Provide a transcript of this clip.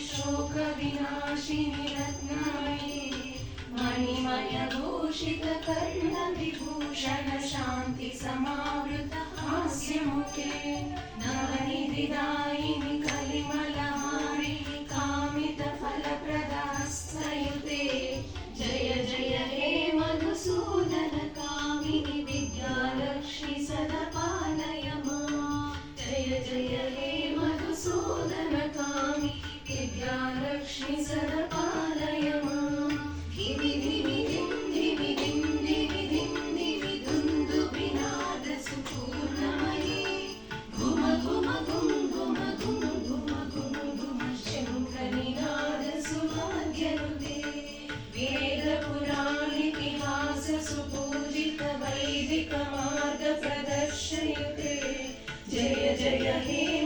शोकविनाशिनि रत्नमयी मणिमयभूषितकर्णविभूषण शान्ति समावृत हास्यमुखे नवनिधिदायिनि कलिमलहारिणि कामितफलप्रदास्तयुते जय जय हे मधुसूदन कामिनि विद्यालक्ष्मि सदा पालय मां जय जय हे मधुसूदन कामिनि विद्यालक्ष्मि सदा पालय मां धिमि धिमि धिं धिमि धिं धिमि धिं धिमि दुन्दुभिनाद सुपूर्णमयी घुम घुम घुम घुम घुम घुम घुम घुम शङ्खनिनाद सुभाग्यनुते वेदपुराणितिहास सुपूजित वैदिक मार्ग प्रदर्शयुते जय जय हे